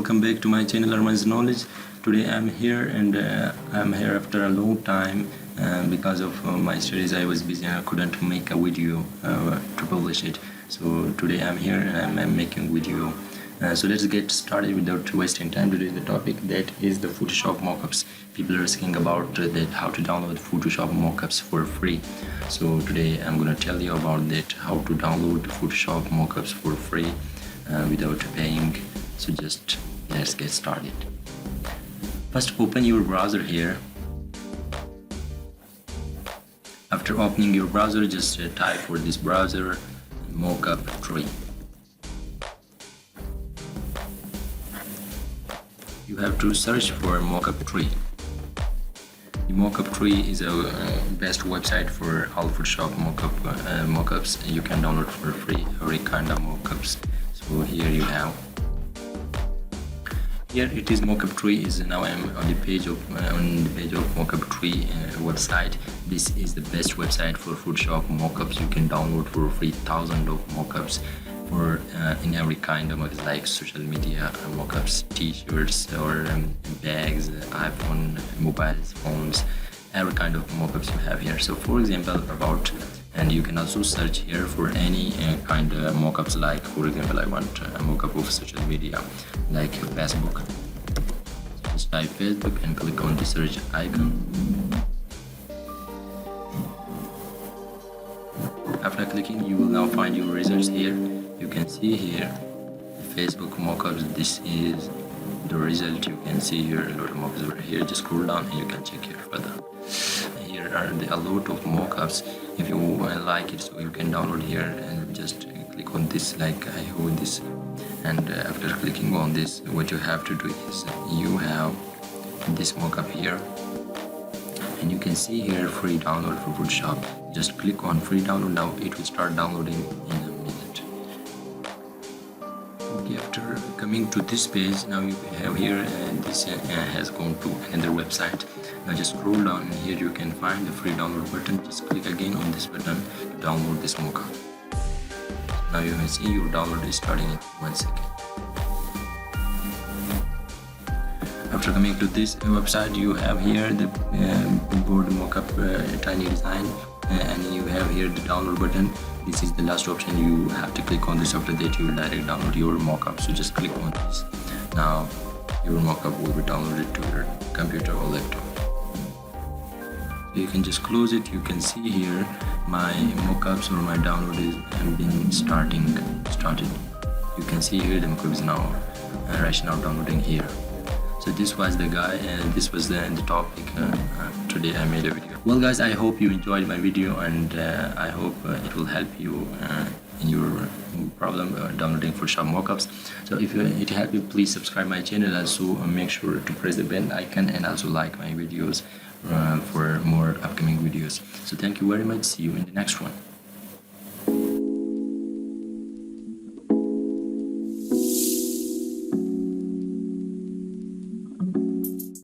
welcome back to my channel Armans Knowledge. Today I'm here and I'm here after a long time because of my studies. I was busy and I couldn't make a video to publish it. So today I'm here and I'm making video. So let's get started without wasting time. Today the topic that is the Photoshop mockups. People are asking about that how to download Photoshop mockups for free. So today I'm gonna tell you about that, how to download Photoshop mockups for free without paying. So just let's get started. First open your browser here. After opening your browser, just type for this browser mockup tree. You have to search for mockup tree. The mockup tree is a best website for all Photoshop mockups. You can download for free every kind of mockups. So here you have. Here it is mockup tree. Is now I'm on the page of mockup tree website. This is the best website for Photoshop mockups. You can download for free thousands of mockups for in every kind of mockups, like social media mockups, t-shirts or bags, iPhone, mobile phones, every kind of mockups you have here. So for example about, and you can also search here for any kind of mockups, like for example I want a mockup of social media like Facebook. So just type Facebook and click on the search icon. After clicking, you will now find your results here. You can see here Facebook mockups. This is the result. You can see here a lot of mockups over here. Just scroll down and you can check here further. Here are a lot of mockups. If you like it, so you can download here and just click on this, like I hold this, and after clicking on this, what you have to do is you have this mockup here, and you can see here free download for Photoshop. Just click on free download. Now it will start downloading in a minute. Okay, after coming to this page, now you have here this has gone to another website. Now just scroll down and here you can find the free download button. Just click again on this button to download this mockup. Now you can see your download is starting in 1 second. After coming to this website, you have here the board mockup tiny design, and you have here the download button. This is the last option. You have to click on this. After that, you will directly download your mockup. So just click on this. Now your mockup will be downloaded to your computer or laptop. So you can just close it. You can see here my mockups or my download is been started. You can see here the mockup is now right now downloading here. So this was the guy, and this was the topic. Today I made a video. Well guys, I hope you enjoyed my video, and I hope it will help you in your problem downloading Photoshop mockups. So if it helped you, please subscribe my channel. Also make sure to press the bell icon and also like my videos for more upcoming videos. So thank you very much. See you in the next one.